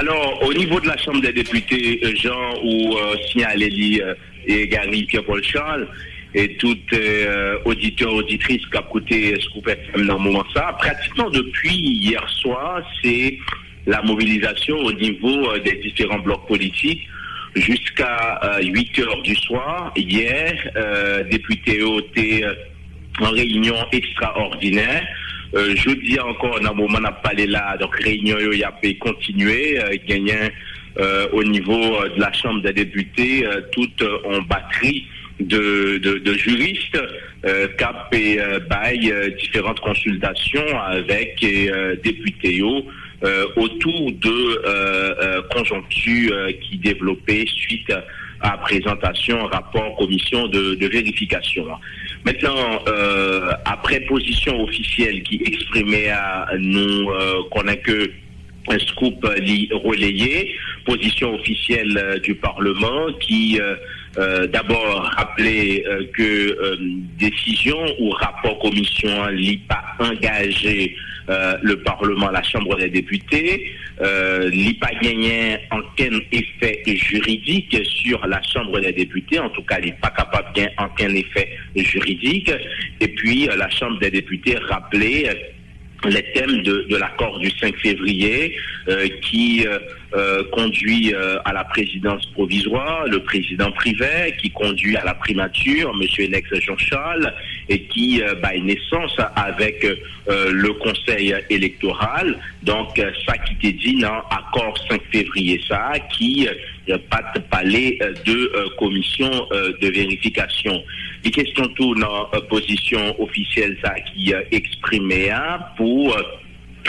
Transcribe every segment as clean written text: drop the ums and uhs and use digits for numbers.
Alors, au niveau de la Chambre des députés, Jean ou signalé et Gary Pierre-Paul Charles, et toutes auditeurs, auditrices qui ont écouté Scoop FM dans le moment ça, pratiquement depuis hier soir, c'est la mobilisation au niveau des différents blocs politiques jusqu'à 8 heures du soir. Hier, députés ont été en réunion extraordinaire. Jeudi encore, dans le moment, on n'a pas là, donc réunion, il y a pu continuer, gagner au niveau de la Chambre des députés, toute en batterie de juristes, cap et bail différentes consultations avec députés autour de conjonctures qui développaient suite à présentation, rapport, commission de vérification. Maintenant, après position officielle qui exprimait à nous qu'on a que un scoop relayé, position officielle du Parlement qui d'abord rappelait que décision ou rapport commission n'a pas engagé le Parlement, la Chambre des députés, n'a pas gagné aucun effet juridique sur la Chambre des députés, en tout cas, il n'est pas capable de gagner aucun effet juridique. Et puis, la Chambre des députés rappelait les thèmes de l'accord du 5 février qui conduit à la présidence provisoire, le président Privet, qui conduit à la primature, M. Enex Jean-Charles, et qui bat naissance avec le conseil électoral. Donc, ça qui t'est dit dans l'accord 5 février, ça, qui pas de palais de commission de vérification. Les questions tout dans position officielle, ça qui exprimé pour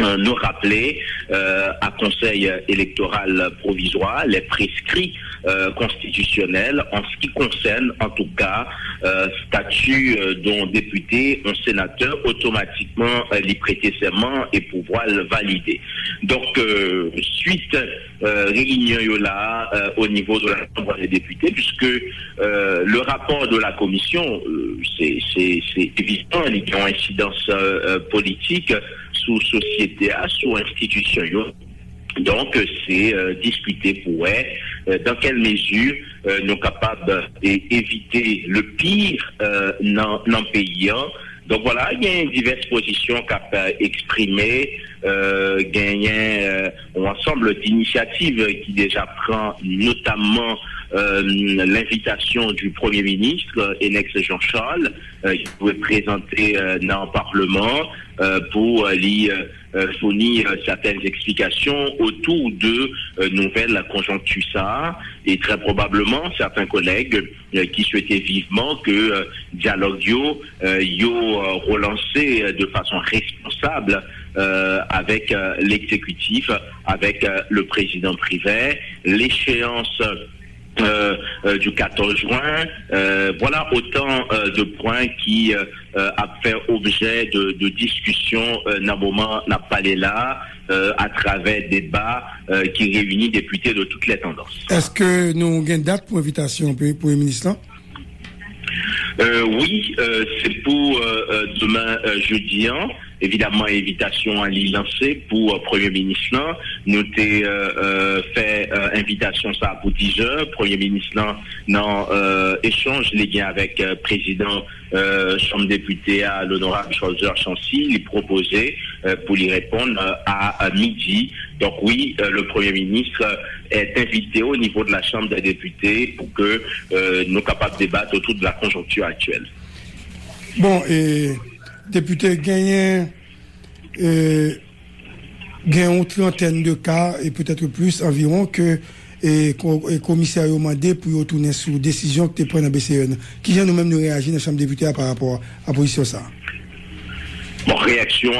nous rappeler à conseil électoral provisoire les prescrits constitutionnels en ce qui concerne en tout cas statut d'un député, un sénateur automatiquement lui prêter serment et pouvoir le valider. Donc suite réunion là au niveau de la Chambre des députés, puisque le rapport de la commission c'est évident, il y a une incidence politique sous société, sous institution. Donc, c'est discuter pour dans quelle mesure nous sommes capables d'éviter le pire dans le pays. Donc voilà, il y a diverses positions qu'a exprimées, il y a un ensemble d'initiatives qui déjà prend notamment l'invitation du Premier ministre, Enex Jean-Charles, qui pouvait présenter dans le Parlement pour lui fournir certaines explications autour de nouvelles conjonctures ça, et très probablement certains collègues qui souhaitaient vivement que dialogue yo relancé de façon responsable avec l'exécutif, avec le président Privet, l'échéance du 14 juin, voilà autant de points qui a fait objet de discussion dans le moment n'a pas là à travers débats qui réunissent députés de toutes les tendances. Est-ce que nous avons une date pour invitation pour le ministre? Oui, c'est pour demain jeudi. Évidemment, invitation à l'y lancer pour Premier ministre. Nous t'ai fait invitation ça pour 10 heures. Premier ministre dans échange les liens avec président Chambre députée à l'honorable Chalzer Chancy, lui proposer pour lui répondre à midi. Donc oui, le Premier ministre est invité au niveau de la Chambre des députés pour que nous soyons capables de débattre autour de la conjoncture actuelle. Bon, et député gagnent une trentaine de cas et peut-être plus environ que et commissaire a demandé pour retourner sous décision que tu prends dans BCN. Qui vient nous-mêmes nous réagir dans la Chambre des députés par rapport à la position ça? Bon, réaction,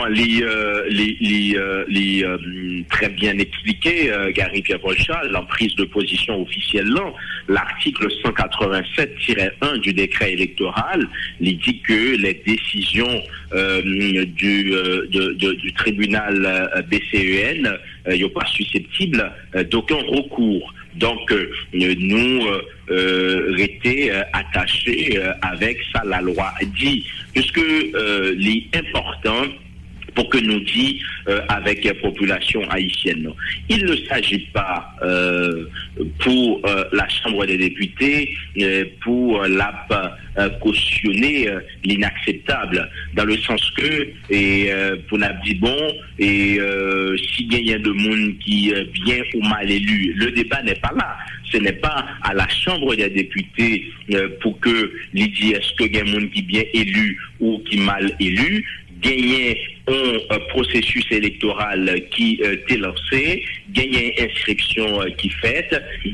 très bien expliqué, Gary Pierre-Paul Charles, la prise de position officielle là. L'article 187-1 du décret électoral, il dit que les décisions du tribunal BCEN ne sont pas susceptibles d'aucun recours. Donc, nous étions attachés avec ça, la loi dit, puisque l'important pour que nous dit avec la population haïtienne. Il ne s'agit pas pour la Chambre des députés pour la cautionner l'inacceptable, dans le sens que pour n'a dit bon et s'il y a de monde qui bien ou mal élu, le débat n'est pas là. Ce n'est pas à la Chambre des députés pour que l'il dit est-ce que il y a un monde qui bien élu ou qui mal élu. Gagner un processus électoral qui est lancé, gagner inscription qui fait,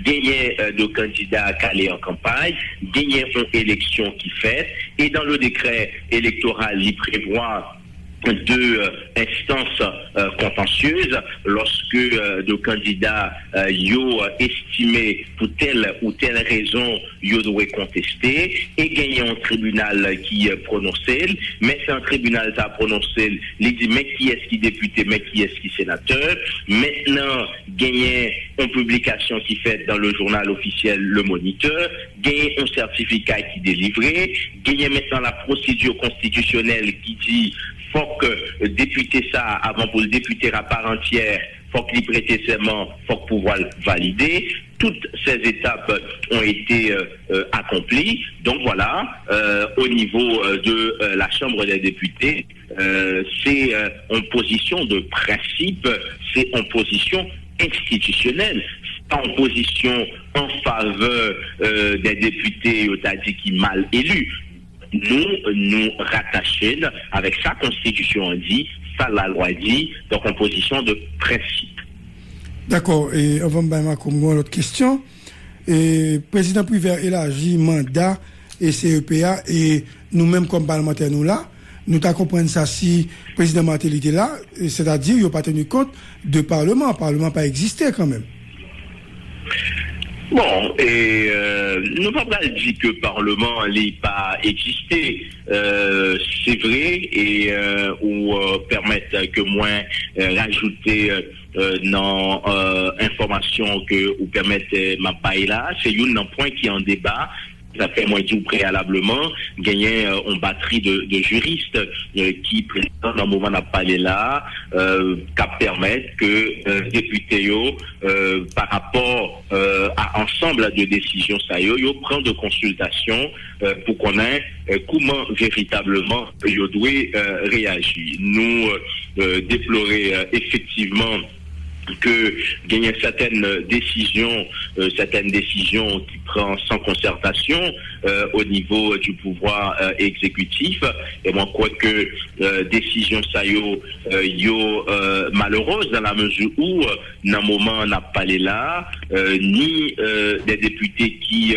gagner de candidats calés en campagne, gagner une élection qui fait, et dans le décret électoral, il prévoit deux instances contentieuses lorsque de candidats yo estimé pour telle ou telle raison yo doit contester et gagner un tribunal qui prononcé, mais c'est un tribunal qui a prononcé, il dit mais qui est-ce qui député, mais qui est-ce qui sénateur, maintenant gagner une publication qui fait dans le journal officiel Le Moniteur, gagner un certificat qui est délivré, gagner maintenant la procédure constitutionnelle qui dit faut que député ça, avant pour le députer à part entière, faut qu'il prête serment, faut pouvoir le valider. Toutes ces étapes ont été accomplies. Donc voilà, au niveau de la Chambre des députés, c'est en position de principe, c'est en position institutionnelle, pas en position en faveur des députés, t'as dit qui mal élus. Nous rattachons avec sa constitution dit, ça la loi dit, donc en position de principe. D'accord, et avant de comme l'autre question, et président Privert élargi mandat et CEPA et nous-mêmes comme parlementaires nous là, nous t'as compris ça si président Martel était là, c'est-à-dire il n'a pas tenu compte de parlement, le parlement pas existé quand même. Bon, et nous ne pouvons pas dire que le Parlement n'a pas existé. C'est vrai, et ou permettre que moi rajouter dans information que ou permettre ma paille là, c'est un point qui est en débat. Ça fait moi dit préalablement gagner une batterie de juristes qui présentent dans le moment n'a pas là qui permettent que députés par rapport à ensemble de décisions ça yo prend de consultation pour connaître comment véritablement yo doit réagir. Nous déplorer effectivement que gagner certaines décisions qui prend sans concertation au niveau du pouvoir exécutif, et moi crois que décision ça yo malheureuse dans la mesure où dans moment n'a pas là ni des députés qui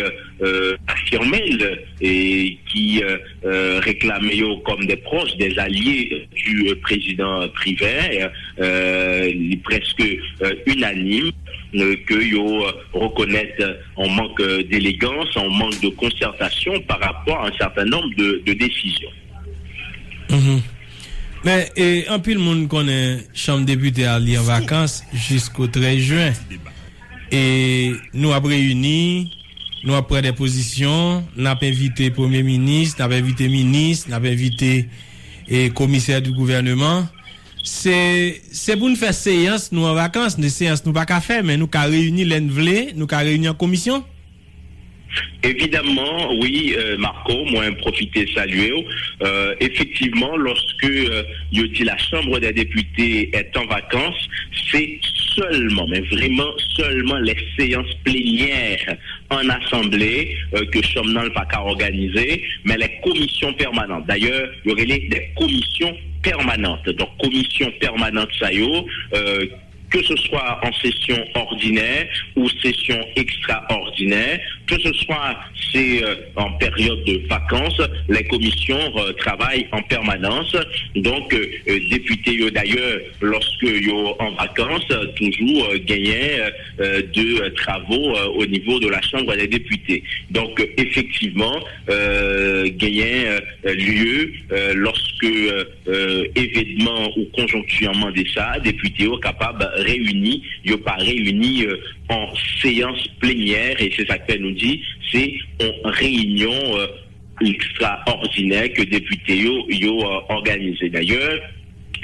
affirmaient et qui réclamaient comme des proches, des alliés du président Privert, presque unanime que yo reconnaissent en manque d'élégance, en manque de concertation par rapport à un certain nombre de décisions. Mais un peu le monde connaît Chambre député aller en vacances jusqu'au 13 juin. Et nous avons réuni, nous avons pris des positions, nous avons invité Premier ministre, nous avons invité ministre, nous avons invité commissaire du gouvernement. C'est pour nous faire séance nous en vacances, des séances nous pas qu'à faire mais nous qu'à réunir l'envelé, nous qu'à réunir en commission. Évidemment, oui, Marco, moi profiter saluer. Effectivement, lorsque dit la Chambre des députés est en vacances, c'est seulement, mais vraiment seulement les séances plénières en assemblée que Chambre n'a pas qu'à organiser, mais les commissions permanentes. D'ailleurs, il y aurait des commissions permanentes. Donc, commission permanente SAIO, que ce soit en session ordinaire ou session extraordinaire, que ce soit en période de vacances, les commissions travaillent en permanence. Donc, députés d'ailleurs, lorsque yo en vacances, toujours gagner de travaux au niveau de la Chambre des députés. Donc, effectivement, gagner lieu lorsque événement ou conjoncturellement de ça, députés capables réunis, ils pas réunis en séance plénière et c'est ça que nous dit, c'est en réunion extraordinaire que députés yo organisé. D'ailleurs,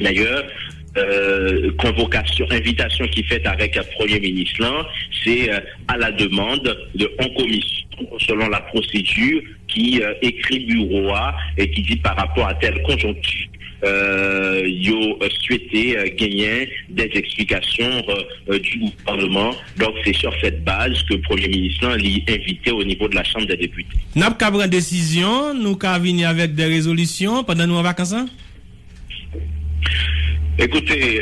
D'ailleurs, invitation qui fait avec le Premier ministre, là, c'est à la demande en commission, selon la procédure qui écrit bureau A et qui dit par rapport à telle conjoncture. Yo souhaité gagner des explications du gouvernement. Donc c'est sur cette base que le Premier ministre l'a invité au niveau de la Chambre des députés. Nous avons pris une décision, nous avons venir avec des résolutions pendant nos vacances. Écoutez,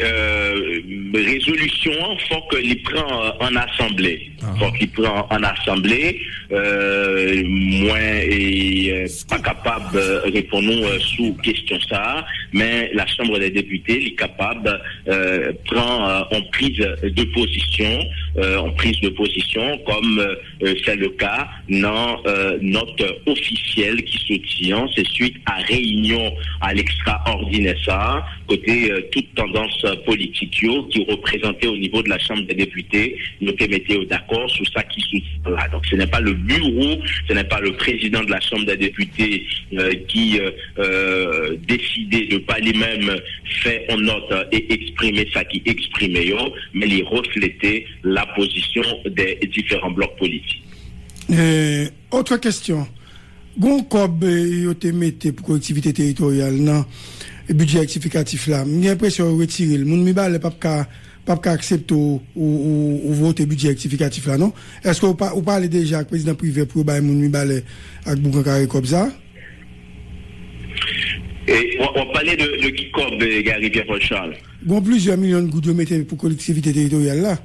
résolution, faut que les prend en assemblée. Faut qu'il prend en assemblée. Moi et pas capable de répondre sous question ça, mais la Chambre des députés est capable prend en prise de position, comme c'est le cas dans note officielle qui se tient, c'est suite à réunion à l'extraordinaire ça, côté toute tendance politique qui représentait au niveau de la Chambre des députés, nous te mettez d'accord sur ça qui se là. Donc ce n'est pas le bureau, ce n'est pas le président de la Chambre des députés qui décidait de pas lui-même faire en note et exprimer ça qui exprimait, mais il reflétait la position des différents blocs politiques. Autre question. Gon kob yo te mette pour collectivité territoriale non budget rectificatif là. J'ai l'impression retirer le monde mi ba le pas accepter ou voter budget rectificatif là non. Est-ce que vous parlez déjà avec président privé pour ba monde mi ba le avec Boukankare comme ça? Et on parlait de qui cob Gary Pierre Charles. Bon plusieurs millions de gouttes mettez pour collectivité territoriale là.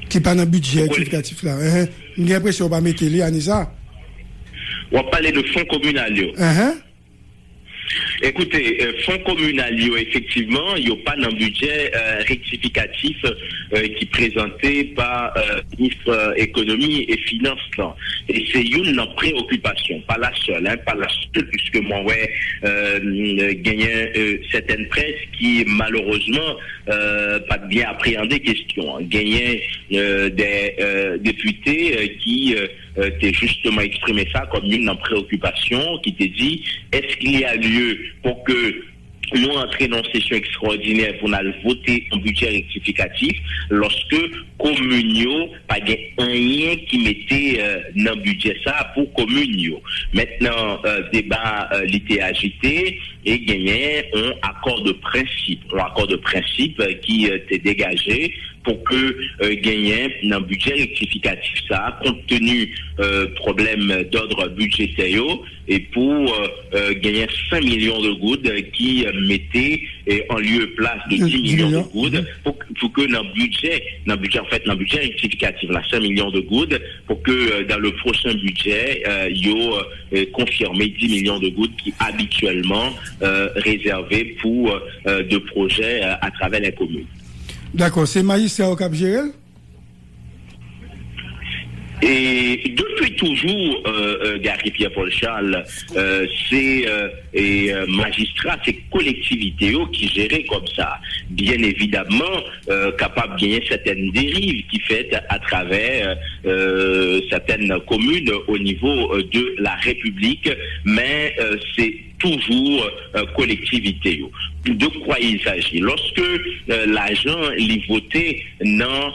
Qui pas dans budget rectificatif là. J'ai l'impression pas mettre les année ça. On parlait de fonds communal. Écoutez, fonds communal, effectivement, il n'y a pas d'un budget rectificatif qui est présenté par le ministre économie et finances. Et c'est une préoccupation, pas la seule, puisque moi, gagné certaines presses qui, malheureusement, pas bien appréhendé question. Gagné des députés qui t'es justement exprimé ça comme une préoccupation, qui te dit, est-ce qu'il y a lieu pour que nous entrions dans une session extraordinaire pour nous voter un budget rectificatif lorsque communio pas rien qui mettait dans le budget ça pour communio. Maintenant débat l'été agité et gagné un accord de principe qui était dégagé pour que gagner dans le budget rectificatif ça compte tenu problème d'ordre budgétaire et pour gagner 5 millions de gouttes qui mettaient en lieu et place de 10 millions de gouttes pour que dans le budget rectificatif là 5 millions de gouttes pour que dans le prochain budget confirmé 10 millions de gouttes qui habituellement réservés pour de projets à travers les communes. D'accord, c'est magistrat au Cap-Gérel? Et depuis toujours, Gary Pierre-Paul Charles, c'est magistrat, c'est collectivité qui gérait comme ça. Bien évidemment, capable de gagner certaines dérives qui fait à travers certaines communes au niveau de la République, mais c'est toujours collectivité. De quoi il s'agit? Lorsque l'agent est voté dans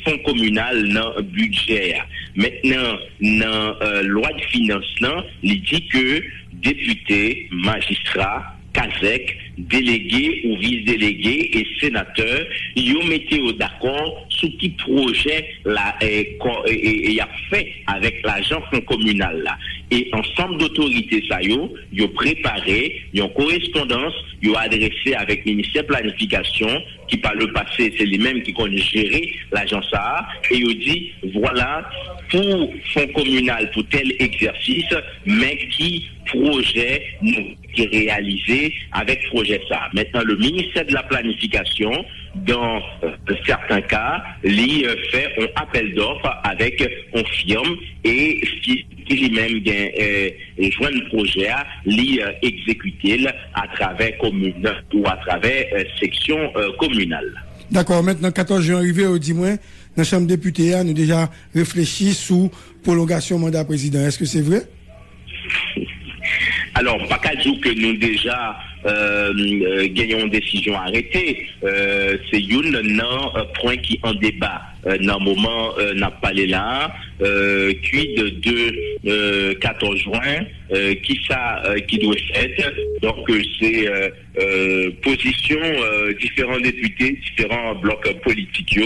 fonds communal, dans budget, maintenant dans loi de finances, il dit que député, magistrat, CASEC, délégués ou vice-délégués et sénateurs, ils ont mis d'accord sur qui projet y a fait avec l'agent communal là. Et ensemble d'autorités ça ils ont préparé, ils ont correspondance, ils ont adressé avec le ministère de planification qui par le passé c'est les-mêmes qui connaissent gérer l'agence ça et ils ont dit voilà pour fonds communal pour tel exercice mais qui projet qui est réalisé avec projet ça. Maintenant, le ministère de la Planification, dans certains cas, fait un appel d'offres avec une firme et qui lui-même joint le projet, exécuté à travers commune ou à travers section communale. D'accord, maintenant 14 juin arrivé au 10 mois, dans la Chambre des députés, nous déjà réfléchi sous prolongation mandat président. Est-ce que c'est vrai? Alors, pas qu'à dire que nous déjà gagnons une décision arrêtée. C'est une point qui en débat. Dans le moment n'a pas les là, quid de 14 juin, qui doit être. Donc c'est position différents députés, différents blocs politiques.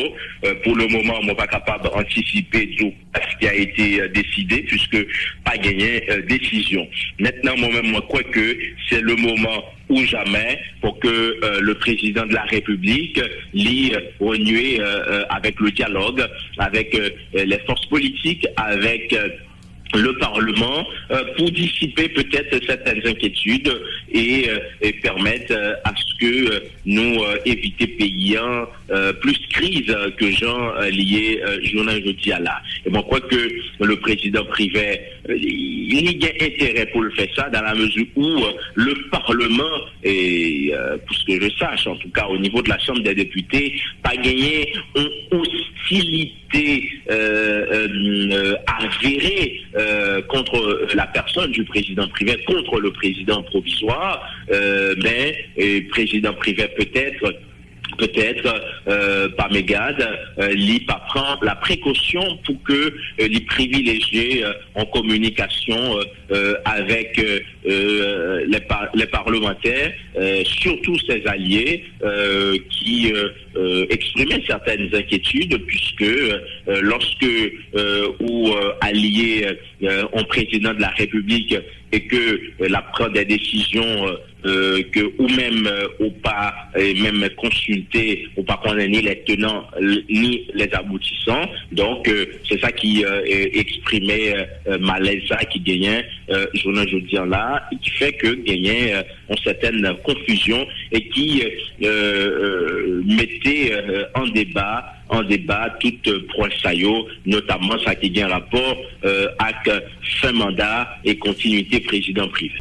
Pour le moment, on n'est pas capable d'anticiper tout ce qui a été décidé, puisque pas gagné décision. Maintenant, moi-même, moi crois que c'est le moment ou jamais pour que le président de la République l'y renouer avec le dialogue, avec les forces politiques, avec le Parlement, pour dissiper peut-être certaines inquiétudes et permettre à ce que nous éviter payant plus crise que gens liés journal jeudi à là. Et moi, je crois que le président privé, il y a intérêt pour le faire ça dans la mesure où le Parlement, et pour ce que je sache, en tout cas au niveau de la Chambre des députés, pas gagné une hostilité avérée contre la personne du président privé, contre le président provisoire, mais président privé peut-être par mégade, l'IP prend la précaution pour que les privilégiés en communication avec les parlementaires, surtout ses alliés qui exprimaient certaines inquiétudes, puisque lorsque ou alliés en président de la République et que la prend des décisions que ou même ou pas et même consulter ou pas connaître ni les tenants ni les aboutissants. Donc c'est ça qui exprimait malaise ça qui gagnait journal jeudi là, et qui fait que gagnait une certaine confusion et qui mettait en débat toute proche saillot, notamment ça qui a un rapport avec fin mandat et continuité président privé.